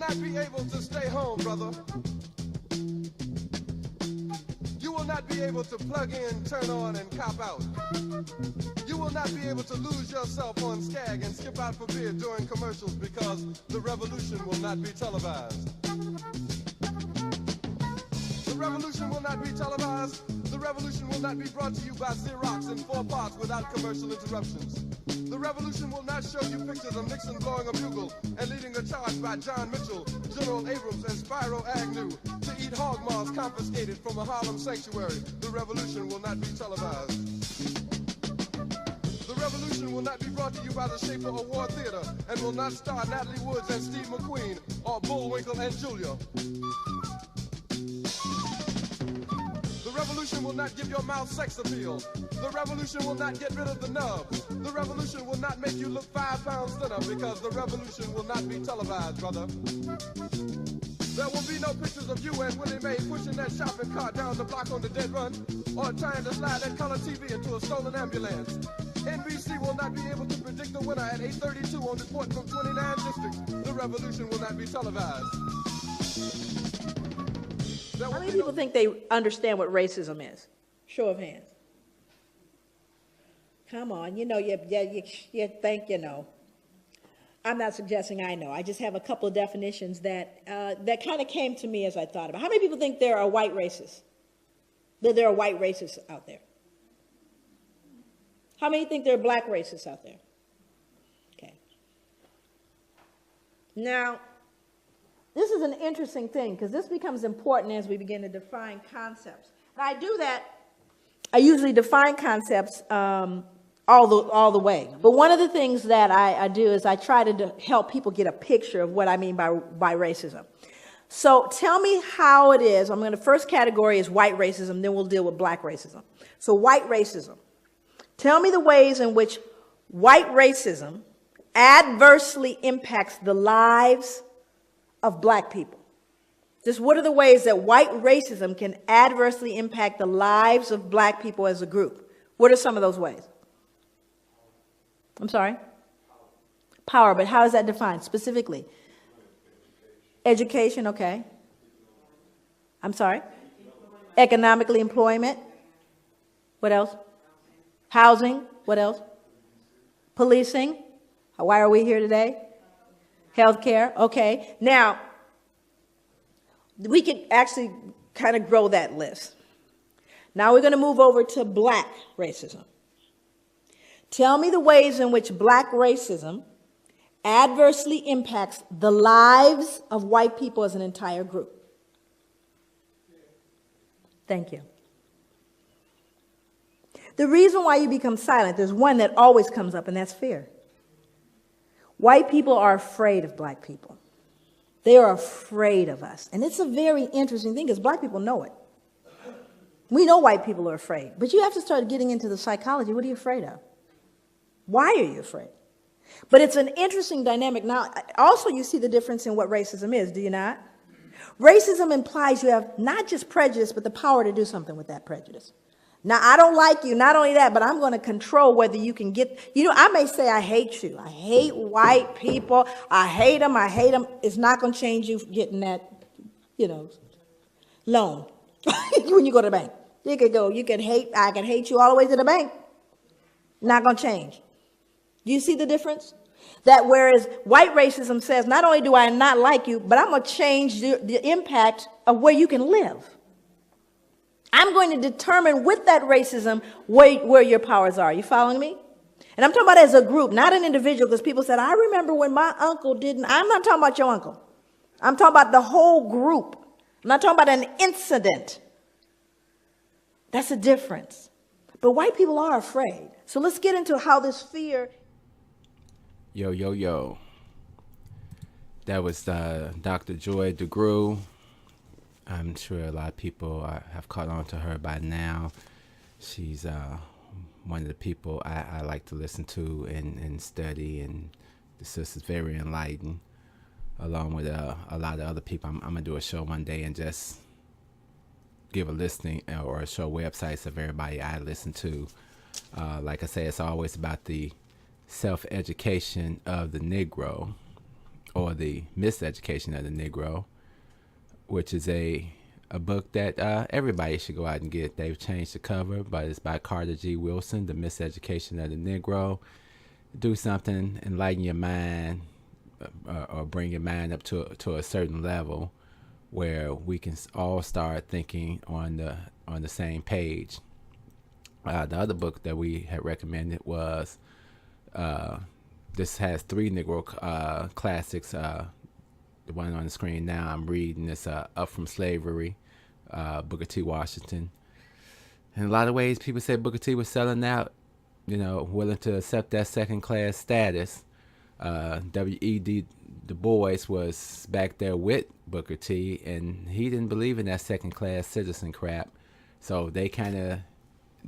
not be able to stay home, brother. You will not be able to plug in, turn on, and cop out. You will not be able to lose yourself on Skag and skip out for beer during commercials because the revolution will not be televised. The revolution will not be televised. The revolution will not be brought to you by Xerox in 4 parts without commercial interruptions. The revolution will not show you pictures of Nixon blowing a bugle and leading a charge by John Mitchell, General Abrams, and Spyro Agnew to eat hog maws confiscated from a Harlem sanctuary. The revolution will not be televised. The revolution will not be brought to you by the Schaefer Award Theater and will not star Natalie Woods and Steve McQueen or Bullwinkle and Julia. The revolution will not give your mouth sex appeal. The revolution will not get rid of the nubs. The revolution will not make you look 5 pounds thinner because the revolution will not be televised, brother. There will be no pictures of you and Willie Mae pushing that shopping cart down the block on the dead run or trying to slide that color TV into a stolen ambulance. NBC will not be able to predict the winner at 8:32 on report from 29 districts. The revolution will not be televised. How many people think they understand what racism is? Show of hands. Come on, you think you know. I'm not suggesting I know. I just have a couple of definitions that kind of came to me as I thought about. How many people think there are white racists? That there are white racists out there? How many think there are black racists out there? Okay. Now, this is an interesting thing because this becomes important as we begin to define concepts. And I do that. I usually define concepts all the way. But one of the things that I do is I try to help people get a picture of what I mean by racism. So tell me how it is. I'm going to first category is white racism, then we'll deal with black racism. So white racism. Tell me the ways in which white racism adversely impacts the lives of black people. Just what are the ways that white racism can adversely impact the lives of black people as a group? What are some of those ways? I'm sorry? Power, but how is that defined specifically? Education, okay. I'm sorry? Economically, employment. What else? Housing, what else? Policing. Why are we here today? Healthcare, okay. Now, we could actually kind of grow that list. Now we're going to move over to black racism. Tell me the ways in which black racism adversely impacts the lives of white people as an entire group. Thank you. The reason why you become silent, there's one that always comes up, and that's fear. White people are afraid of black people. They are afraid of us. And it's a very interesting thing because black people know it. We know white people are afraid. But you have to start getting into the psychology. What are you afraid of? Why are you afraid? But it's an interesting dynamic. Now, also you see the difference in what racism is, do you not? Racism implies you have not just prejudice, but the power to do something with that prejudice. Now, I don't like you, not only that, but I'm going to control whether you can get, I may say I hate you. I hate white people. I hate them. It's not going to change you getting that, loan when you go to the bank. I can hate you all the way to the bank. Not going to change. Do you see the difference? That whereas white racism says, not only do I not like you, but I'm going to change the impact of where you can live. I'm going to determine with that racism where your powers are. You following me? And I'm talking about as a group, not an individual, because people said, I remember when my uncle didn't. I'm not talking about your uncle. I'm talking about the whole group. I'm not talking about an incident. That's a difference. But white people are afraid. So let's get into how this fear. Yo. That was Dr. Joy DeGruy. I'm sure a lot of people have caught on to her by now. She's one of the people I like to listen to and study, and the sister's very enlightened, along with a lot of other people. I'm going to do a show one day and just give a listing or show websites of everybody I listen to. Like I say, it's always about the self-education of the Negro, or the Miseducation of the Negro, which is a book that everybody should go out and get. They've changed the cover, but it's by Carter G. Wilson, The Miseducation of the Negro. Do something, enlighten your mind, or bring your mind up to a certain level where we can all start thinking on the same page. The other book that we had recommended was this has 3 Negro classics. The one on the screen now I'm reading is Up From Slavery, Booker T. Washington. In a lot of ways, people say Booker T was selling out, willing to accept that second-class status. W.E.B. Du Bois was back there with Booker T, and he didn't believe in that second-class citizen crap. So they kind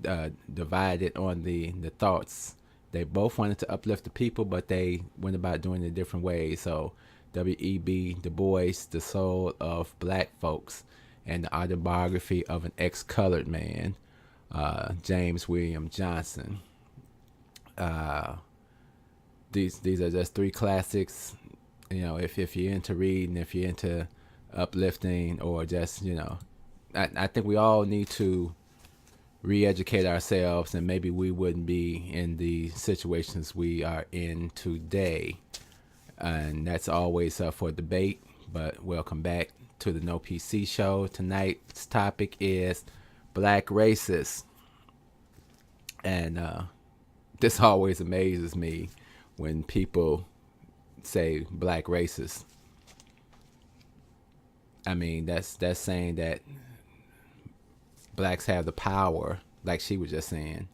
of divided on the thoughts. They both wanted to uplift the people, but they went about doing it different ways. So W.E.B. Du Bois, The Soul of Black Folks, and the Autobiography of an Ex-Colored Man, James William Johnson. These are just 3 classics. If you're into reading, if you're into uplifting, or just, I think we all need to re-educate ourselves, and maybe we wouldn't be in the situations we are in today. And that's always up for debate, but welcome back to the No PC show. Tonight's topic is black racists. And this always amazes me when people say black racist. I mean, that's saying that blacks have the power, like she was just saying.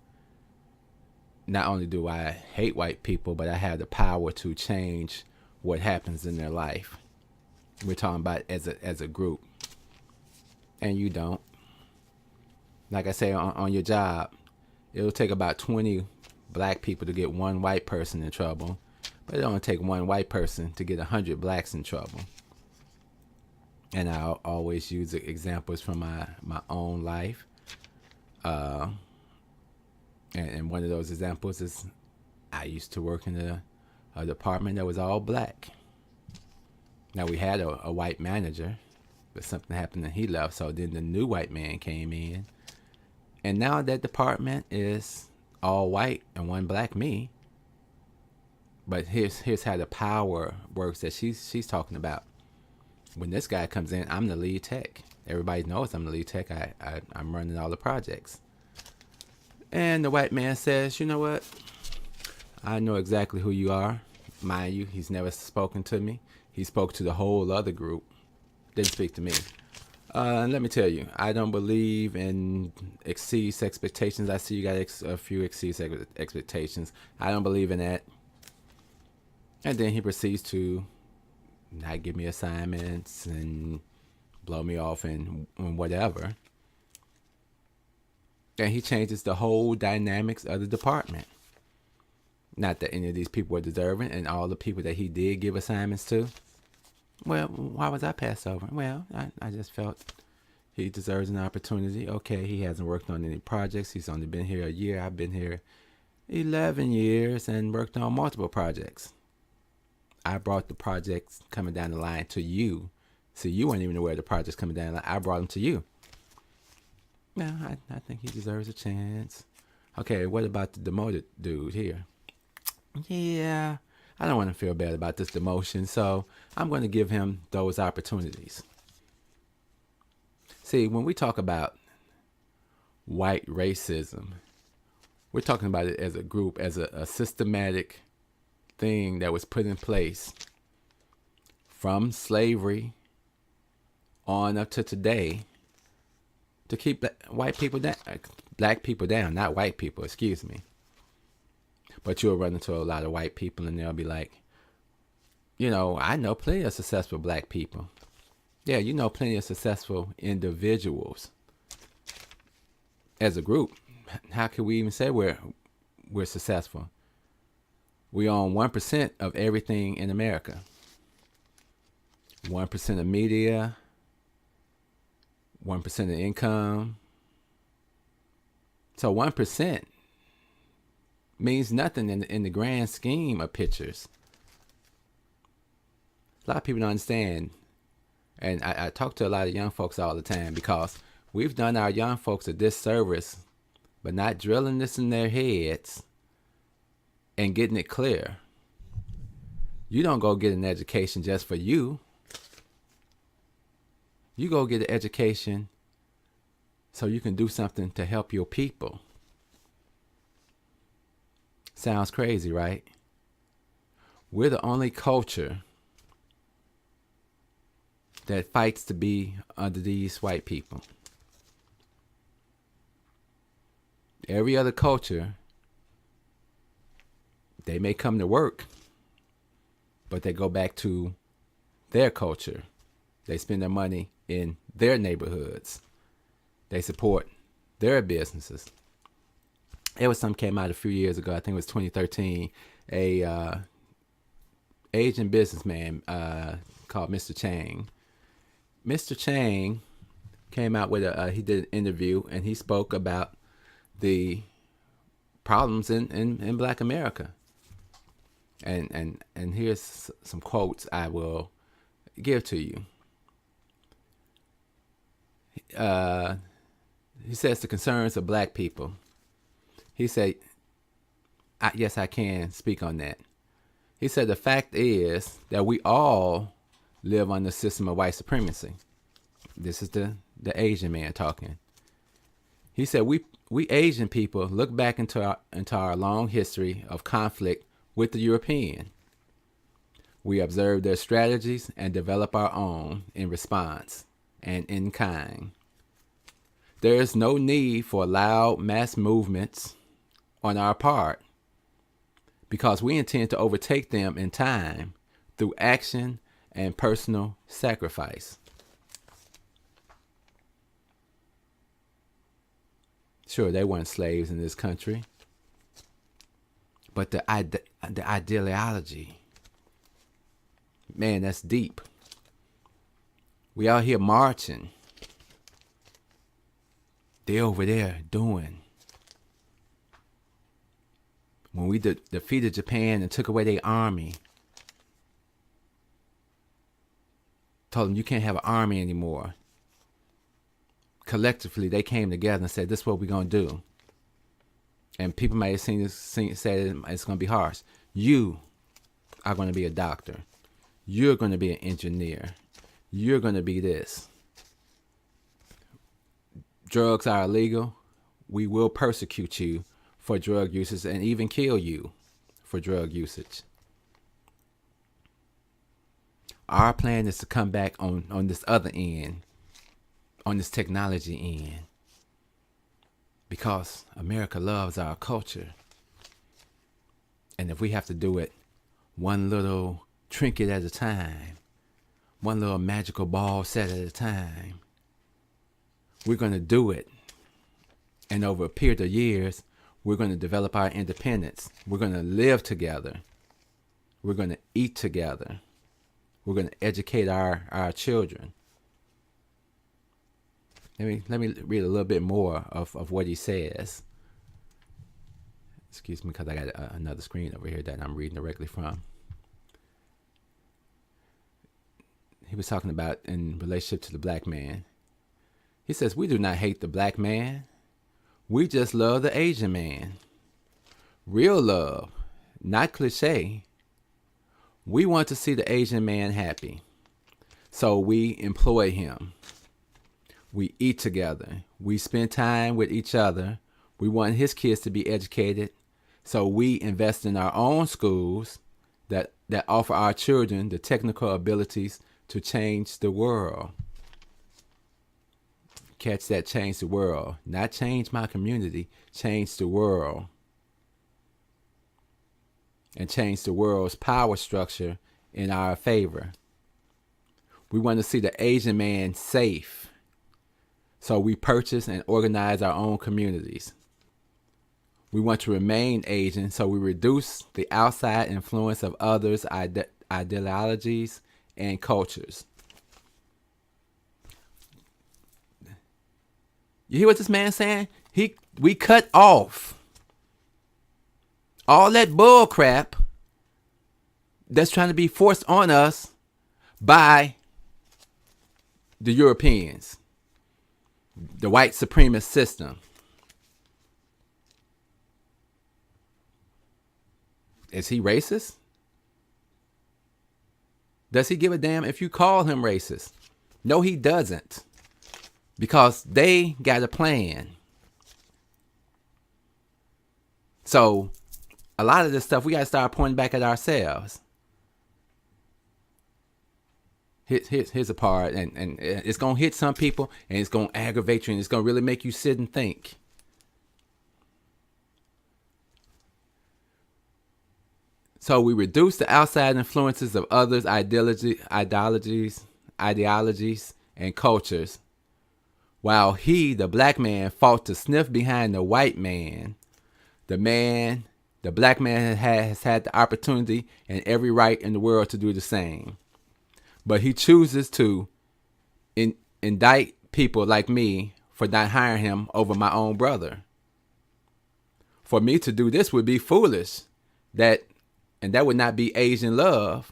Not only do I hate white people, but I have the power to change what happens in their life. We're talking about as a group. And you don't. Like I say, on your job, it'll take about 20 black people to get one white person in trouble, but it don't take one white person to get 100 blacks in trouble. And I always use examples from my own life. And one of those examples is I used to work in a department that was all black. Now, we had a white manager, but something happened and he left, so then the new white man came in. And now that department is all white and one black me. But here's how the power works that she's talking about. When this guy comes in, I'm the lead tech. Everybody knows I'm the lead tech. I'm running all the projects. And the white man says, you know what? I know exactly who you are. Mind you, he's never spoken to me. He spoke to the whole other group. Didn't speak to me. And let me tell you, I don't believe in exceeds expectations. I see you got a few exceeds expectations. I don't believe in that. And then he proceeds to not give me assignments and blow me off and whatever. And he changes the whole dynamics of the department. Not that any of these people were deserving, and all the people that he did give assignments to, well, why was I passed over? Well, I just felt he deserves an opportunity. Okay, he hasn't worked on any projects. He's only been here a year. I've been here 11 years and worked on multiple projects. I brought the projects coming down the line to you. So you weren't even aware of the projects coming down the line. I brought them to you. Yeah, I think he deserves a chance. Okay, what about the demoted dude here? Yeah, I don't want to feel bad about this demotion, so I'm going to give him those opportunities. See, when we talk about white racism, we're talking about it as a group, as a systematic thing that was put in place from slavery on up to today to keep white people down, black people down, not white people, excuse me. But you'll run into a lot of white people and they'll be like, I know plenty of successful black people. Yeah, you know plenty of successful individuals. As a group, how can we even say we're successful? We own 1% of everything in America. 1% of media, 1% of income. So 1% means nothing in the grand scheme of pictures. A lot of people don't understand. And I talk to a lot of young folks all the time because we've done our young folks a disservice by not drilling this in their heads and getting it clear. You don't go get an education just for you. You go get an education so you can do something to help your people. Sounds crazy, right? We're the only culture that fights to be under these white people. Every other culture, they may come to work, but they go back to their culture. They spend their money in their neighborhoods. They support their businesses. It was something came out a few years ago. I think it was 2013. A Asian businessman called Mr. Chang. Mr. Chang came out with he did an interview and he spoke about the problems in Black America. And here's some quotes I will give to you. He says the concerns of Black people. He said, yes, I can speak on that. He said the fact is that we all live under the system of white supremacy. This is the Asian man talking. He said we Asian people look back into our long history of conflict with the European. We observe their strategies and develop our own in response and in kind. There is no need for loud mass movements on our part because we intend to overtake them in time through action and personal sacrifice. Sure, they weren't slaves in this country, but the ideology, man, that's deep. We out here marching. They over there doing. When we defeated Japan and took away their army, told them you can't have an army anymore. Collectively, they came together and said, this is what we're going to do. And people might have said it's going to be harsh. You are going to be a doctor. You're going to be an engineer. You're going to be this. Drugs are illegal. We will persecute you for drug usage and even kill you for drug usage. Our plan is to come back on this other end, on this technology end, because America loves our culture. And if we have to do it one little trinket at a time, one little magical ball set at a time, we're going to do it. And over a period of years, we're going to develop our independence. We're going to live together. We're going to eat together. We're going to educate our children. Let me read a little bit more of what he says. Excuse me, because I got another screen over here that I'm reading directly from. He was talking about in relationship to the black man. He says, we do not hate the black man. We just love the Asian man. Real love, not cliche. We want to see the Asian man happy. So we employ him. We eat together. We spend time with each other. We want his kids to be educated. So we invest in our own schools that offer our children the technical abilities to change the world. Catch that, change the world. Not change my community, change the world. And change the world's power structure in our favor. We want to see the Asian man safe. So we purchase and organize our own communities. We want to remain Asian, so we reduce the outside influence of others' ideologies and cultures. You hear what this man's saying? We cut off all that bull crap that's trying to be forced on us by the Europeans, the white supremacist system. Is he racist? Does he give a damn if you call him racist? No, he doesn't. Because they got a plan. So, a lot of this stuff, we got to start pointing back at ourselves. Here's a part, and it's going to hit some people, and it's going to aggravate you, and it's going to really make you sit and think. So we reduce the outside influences of others' ideologies, and cultures, while he, the black man, fought to sniff behind the white man. The black man has had the opportunity and every right in the world to do the same. But he chooses to indict people like me for not hiring him over my own brother. For me to do this would be foolish. And that would not be Asian love.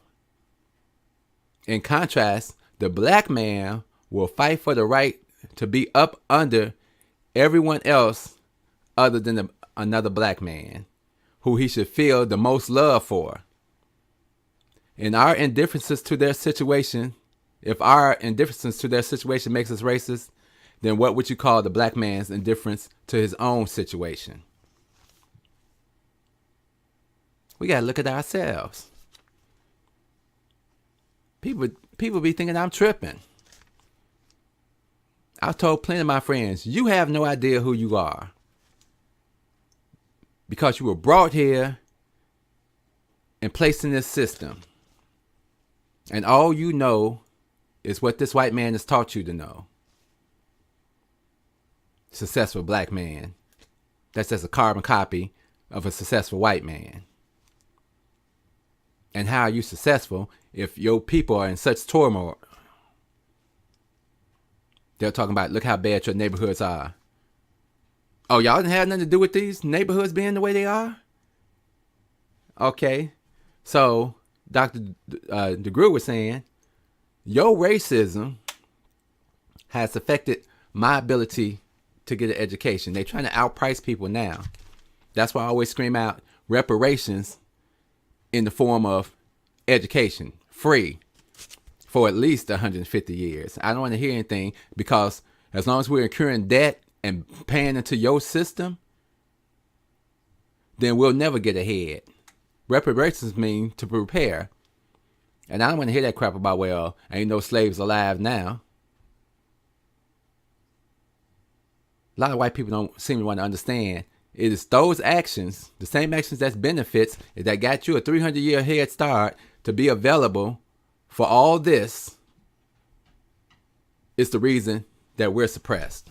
In contrast, the black man will fight for the right to be up under everyone else other than another black man who he should feel the most love for. In our indifferences to their situation, if our indifference to their situation makes us racist, then what would you call the black man's indifference to his own situation? We got to look at ourselves. People be thinking I'm tripping. I've told plenty of my friends, you have no idea who you are. Because you were brought here and placed in this system. And all you know is what this white man has taught you to know. Successful black man. That's just a carbon copy of a successful white man. And how are you successful if your people are in such turmoil? They're talking about, look how bad your neighborhoods are. Oh, y'all didn't have nothing to do with these neighborhoods being the way they are? Okay. So, Dr. DeGruy was saying, your racism has affected my ability to get an education. They're trying to outprice people now. That's why I always scream out reparations in the form of education, free, for at least 150 years. I don't want to hear anything, because as long as we're incurring debt and paying into your system, then we'll never get ahead. Reparations mean to prepare. And I don't want to hear that crap about, well, ain't no slaves alive now. A lot of white people don't seem to want to understand. It is those actions, the same actions that's benefits, that got you a 300-year head start to be available for all this, is the reason that we're suppressed.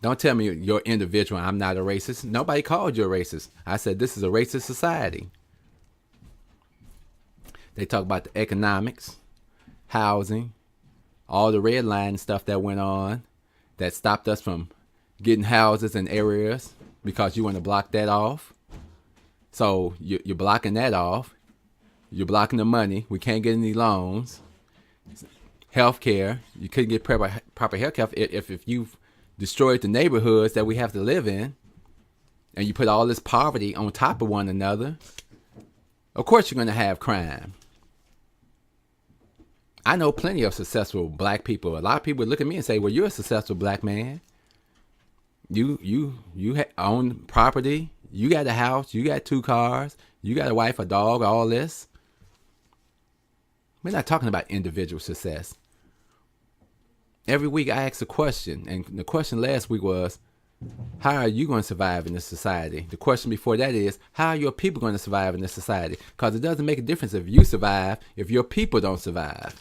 Don't tell me you're individual. I'm not a racist. Nobody called you a racist. I said this is a racist society. They talk about the economics, housing, all the red line stuff that went on that stopped us from getting houses in areas because you want to block that off. So you're blocking that off. You're blocking the money. We can't get any loans. Healthcare. You couldn't get proper healthcare if you've destroyed the neighborhoods that we have to live in, and you put all this poverty on top of one another. Of course you're going to have crime. I know plenty of successful black people. A lot of people look at me and say, well, you're a successful black man. You own property. You got a house. You got 2 cars. You got a wife, a dog, all this. We're not talking about individual success. Every week I ask a question, and the question last week was, how are you going to survive in this society? The question before that is, how are your people going to survive in this society? Because it doesn't make a difference if you survive, if your people don't survive.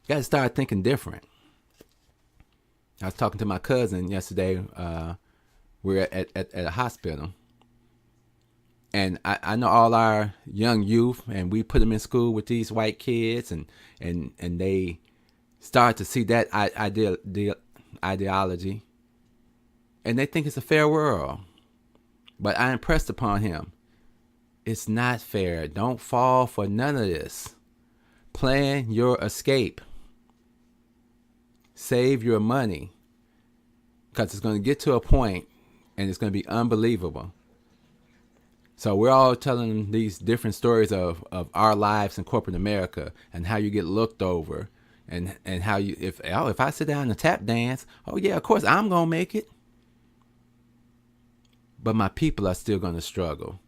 You got to start thinking different. I was talking to my cousin yesterday. We were at a hospital. And I know all our young youth, and we put them in school with these white kids, and they start to see that ideology, and they think it's a fair world. But I impressed upon him, It's not fair. Don't fall for none of this. Plan your escape. Save your money. Because it's going to get to a point and it's going to be unbelievable. So we're all telling these different stories of our lives in corporate America and how you get looked over and how you, if I sit down and tap dance, oh yeah, of course I'm going to make it. But my people are still going to struggle.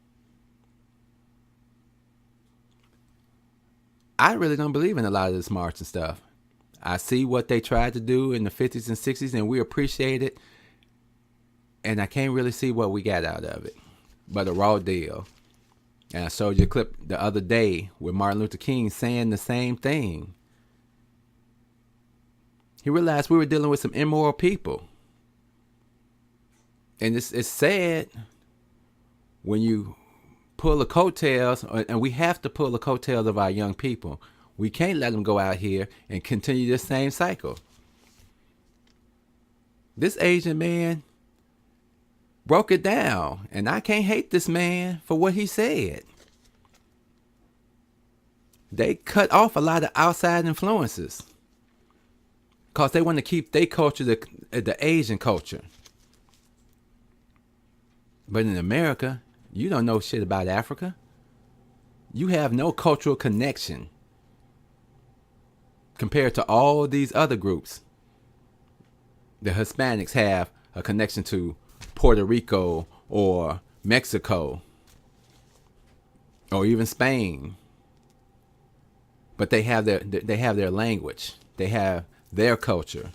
I really don't believe in a lot of this march and stuff. I see what they tried to do in the 50s and 60s, and we appreciate it. And I can't really see what we got out of it, but a raw deal. And I showed you a clip the other day with Martin Luther King saying the same thing. He realized we were dealing with some immoral people. And it's sad when you pull the coattails, and we have to pull the coattails of our young people. We can't let them go out here and continue this same cycle. This Asian man broke it down, and I can't hate this man for what he said. They cut off a lot of outside influences because they want to keep their culture, the Asian culture. But in America, you don't know shit about Africa. You have no cultural connection compared to all these other groups. The Hispanics have a connection to Puerto Rico or Mexico or even Spain. But they have their language. They have their culture.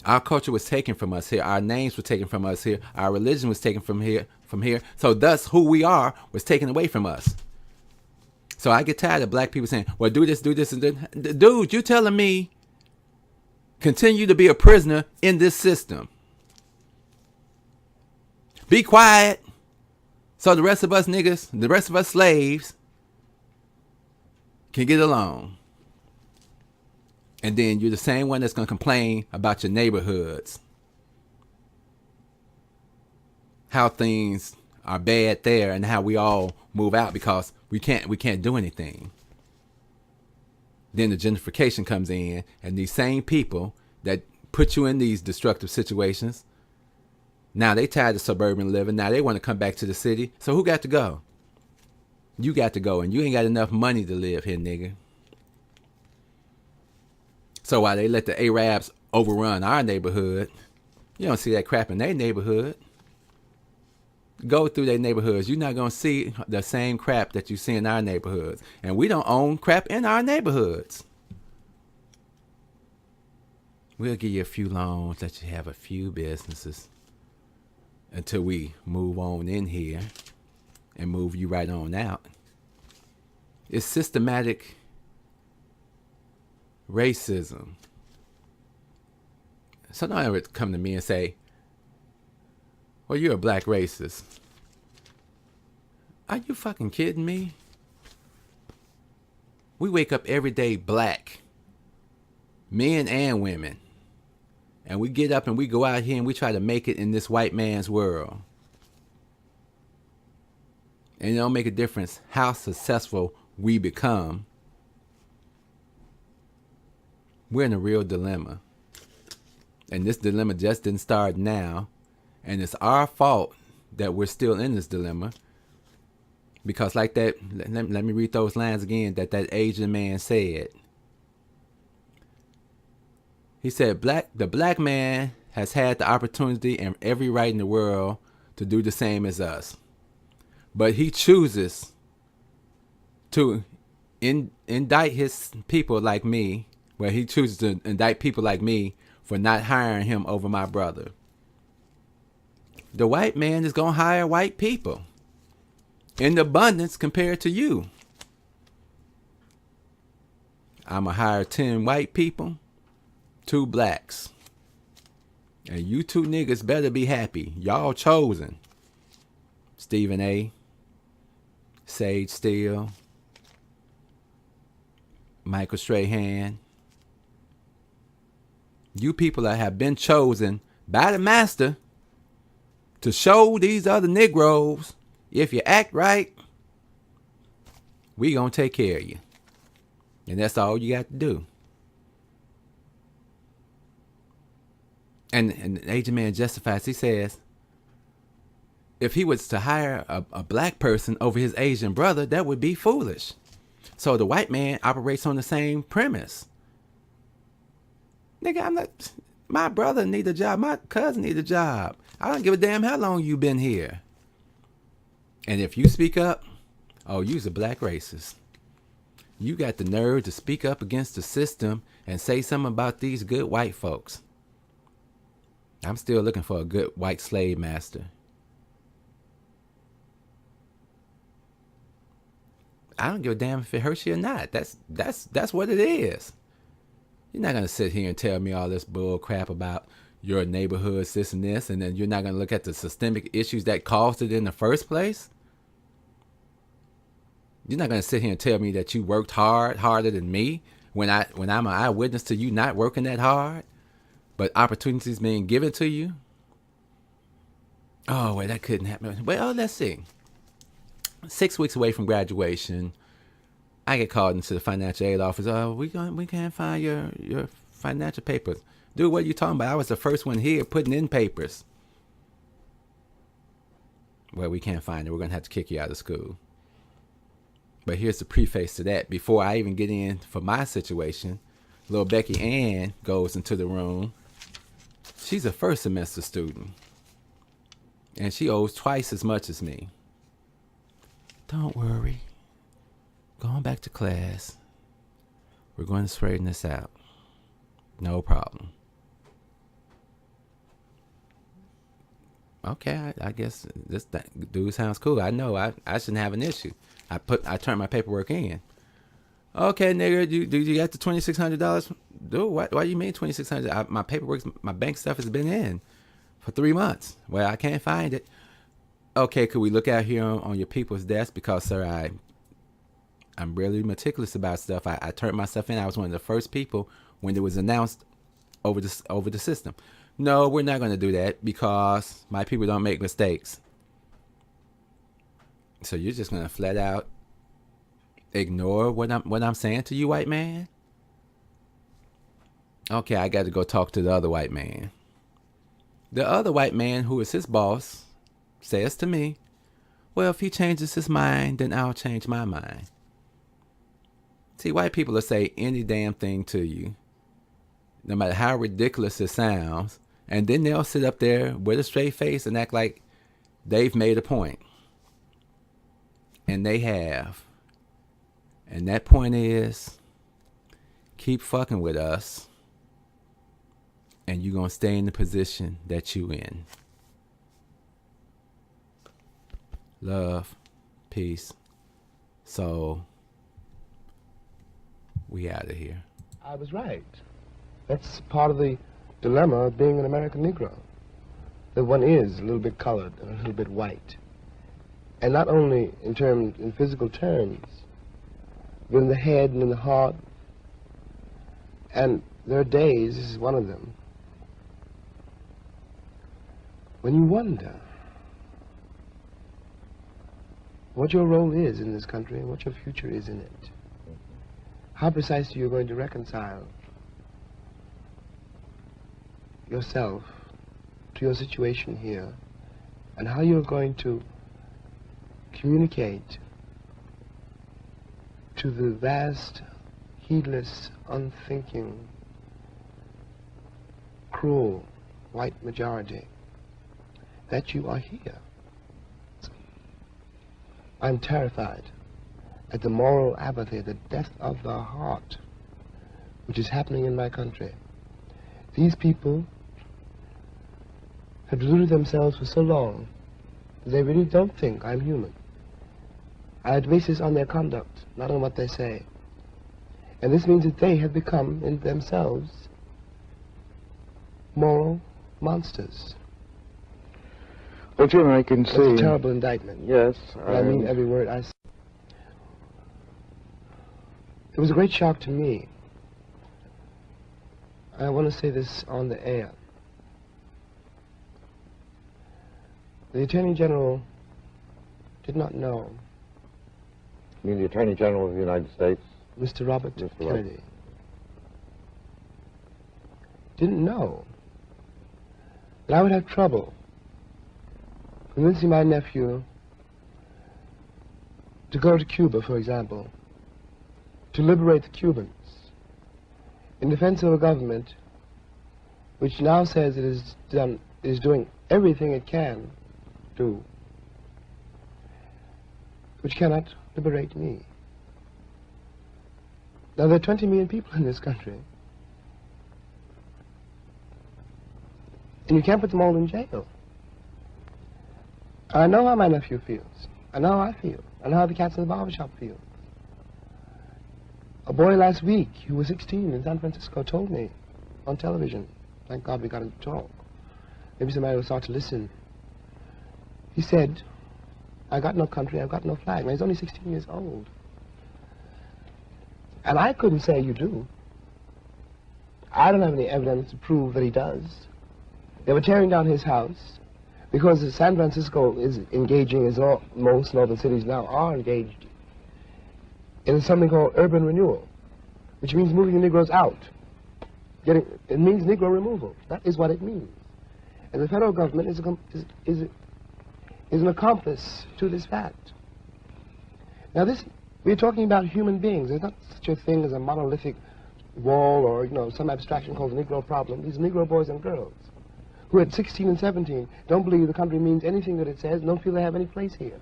Our culture was taken from us here. Our names were taken from us here. Our religion was taken from here. So thus, who we are was taken away from us. So I get tired of black people saying, well, do this, and that. Dude, you telling me continue to be a prisoner in this system. Be quiet so the rest of us niggas, the rest of us slaves can get along. And then you're the same one that's going to complain about your neighborhoods. How things are bad there and how we all move out because we can't do anything. Then the gentrification comes in, and these same people that put you in these destructive situations, now they tired of suburban living. Now they want to come back to the city. So who got to go? You got to go, and you ain't got enough money to live here, nigga. So while they let the Arabs overrun our neighborhood, you don't see that crap in their neighborhood. Go through their neighborhoods. You're not going to see the same crap that you see in our neighborhoods. And we don't own crap in our neighborhoods. We'll give you a few loans, let you have a few businesses until we move on in here and move you right on out. It's systematic racism. Somebody would come to me and say, well, you're a black racist. Are you fucking kidding me? We wake up every day black, men and women. And we get up and we go out here and we try to make it in this white man's world. And it don't make a difference how successful we become. We're in a real dilemma. And this dilemma just didn't start now. And it's our fault that we're still in this dilemma. Because like that, let me read those lines again that Asian man said. He said, the black man has had the opportunity and every right in the world to do the same as us. But he chooses to indict his people like me. Well, he chooses to indict people like me for not hiring him over my brother. The white man is going to hire white people in abundance compared to you. I'm going to hire 10 white people, 2 blacks. And you 2 niggas better be happy. Y'all chosen. Stephen A., Sage Steele, Michael Strahan. You people that have been chosen by the master to show these other Negroes If you act right, we gonna take care of you. And that's all you got to do. And the Asian man justifies, he says, if he was to hire a black person over his Asian brother, that would be foolish. So the white man operates on the same premise. Nigga, I'm not, my brother need a job, my cousin need a job. I don't give a damn how long you been here. And if you speak up, oh, you's a black racist. You got the nerve to speak up against the system and say something about these good white folks. I'm still looking for a good white slave master. I don't give a damn if it hurts you or not. That's what it is. You're not gonna sit here and tell me all this bull crap about your neighborhood, this and this, and then you're not gonna look at the systemic issues that caused it in the first place. You're not gonna sit here and tell me that you worked harder than me, when I'm an eyewitness to you not working that hard, but opportunities being given to you. Oh, wait, that couldn't happen. Well, let's see. 6 weeks away from graduation, I get called into the financial aid office. Oh, we can't find your financial papers. Dude, what are you talking about? I was the first one here putting in papers. Well, we can't find it. We're gonna have to kick you out of school. But here's the preface to that. Before I even get in for my situation, little Becky Ann goes into the room. She's a first semester student. And she owes twice as much as me. Don't worry. Going back to class. We're going to straighten this out. No problem. Okay, I guess this dude sounds cool. I know I shouldn't have an issue. I turned my paperwork in. Okay, nigga, do you got the $2,600? Dude, why do you mean $2,600? My paperwork, my bank stuff has been in for 3 months. Well, I can't find it. Okay, could we look out here on your people's desk? Because, sir, I'm really meticulous about stuff. I turned my stuff in. I was one of the first people when it was announced over the system. No, we're not going to do that because my people don't make mistakes. So you're just going to flat out ignore what I'm saying to you, white man? Okay, I got to go talk to the other white man. The other white man, who is his boss, says to me, well, if he changes his mind, then I'll change my mind. See, white people will say any damn thing to you, no matter how ridiculous it sounds, and then they'll sit up there with a straight face and act like they've made a point. And they have. And that point is, keep fucking with us, and you're going to stay in the position that you in. Love, peace, soul. We out of here. I was right. That's part of the dilemma of being an American Negro. That one is a little bit colored and a little bit white. And not only in physical terms, but in the head and in the heart. And there are days, this is one of them, when you wonder what your role is in this country and what your future is in it. How precisely you're going to reconcile yourself to your situation here, and how you're going to communicate to the vast, heedless, unthinking, cruel white majority that you are here. I'm terrified at the moral apathy, the death of the heart, which is happening in my country. These people have deluded themselves for so long that they really don't think I'm human. I base this on their conduct, not on what they say. And this means that they have become, in themselves, moral monsters. Well, Jim, I can see... It's a terrible indictment. Yes. I mean every word I say. It was a great shock to me. I want to say this on the air. The Attorney General did not know You mean the Attorney General of the United States? Mr. Robert Mr. Kennedy. Robert. Didn't know that I would have trouble convincing my nephew to go to Cuba, for example, to liberate the Cubans in defense of a government which now says it is doing everything it can do, which cannot liberate me. Now, there are 20 million people in this country, and you can't put them all in jail. I know how my nephew feels. I know how I feel. I know how the cats in the barbershop feel. A boy last week who was 16 in San Francisco told me on television, thank God we got him to talk. Maybe somebody will start to listen. He said, I got no country, I've got no flag. Now, he's only 16 years old. And I couldn't say you do. I don't have any evidence to prove that he does. They were tearing down his house because San Francisco is engaging, as most northern cities now are engaged, in something called urban renewal, which means moving the Negroes out. It means Negro removal. That is what it means. And the federal government is an accomplice to this fact. Now, we're talking about human beings. There's not such a thing as a monolithic wall or, some abstraction called the Negro problem. These are Negro boys and girls who at 16 and 17 don't believe the country means anything that it says and don't feel they have any place here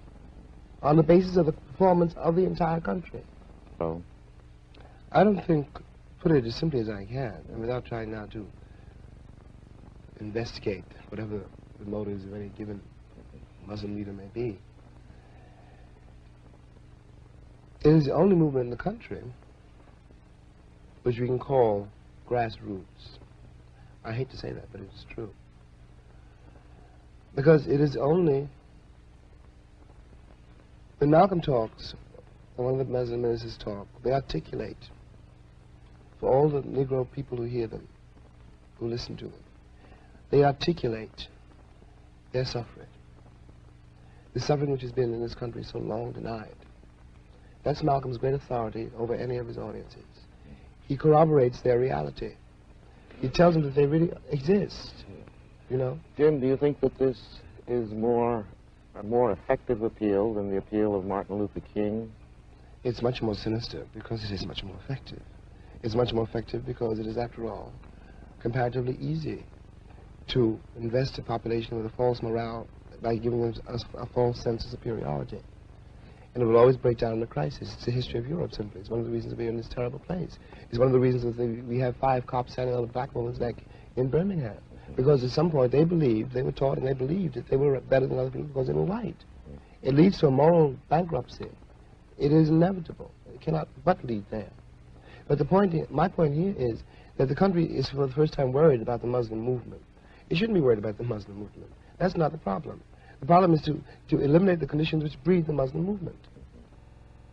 on the basis of the performance of the entire country. So? I don't think, put it as simply as I can, and without trying now to investigate whatever the motives of any given Muslim leader may be, it is the only movement in the country which we can call grassroots. I hate to say that, but it's true. Because it is only, when Malcolm talks, or one of the Muslim ministers talk, they articulate for all the Negro people who hear them, who listen to them, they articulate their suffering. The suffering which has been in this country so long denied. That's Malcolm's great authority over any of his audiences. He corroborates their reality. He tells them that they really exist, Jim, do you think that this is a more effective appeal than the appeal of Martin Luther King? It's much more sinister because it is much more effective. It's much more effective because it is, after all, comparatively easy to invest a population with a false morale by giving them a false sense of superiority. And it will always break down in a crisis. It's the history of Europe, simply. It's one of the reasons we're in this terrible place. It's one of the reasons that we have 5 cops standing on a black woman's neck in Birmingham. Because at some point they were taught and they believed that they were better than other people because they were white. It leads to a moral bankruptcy. It is inevitable. It cannot but lead there. But my point here is that the country is for the first time worried about the Muslim movement. It shouldn't be worried about the Muslim movement. That's not the problem. The problem is to eliminate the conditions which breed the Muslim movement.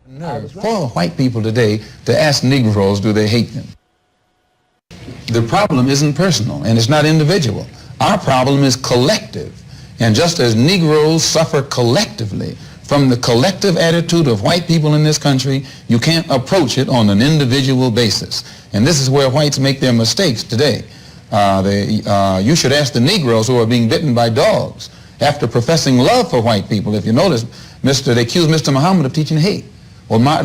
Nerve for white people today to ask Negroes, do they hate them? The problem isn't personal and it's not individual. Our problem is collective. And just as Negroes suffer collectively from the collective attitude of white people in this country, you can't approach it on an individual basis. And this is where whites make their mistakes today. You should ask the Negroes who are being bitten by dogs after professing love for white people. If you notice, they accuse Mr. Muhammad of teaching hate. Or Martin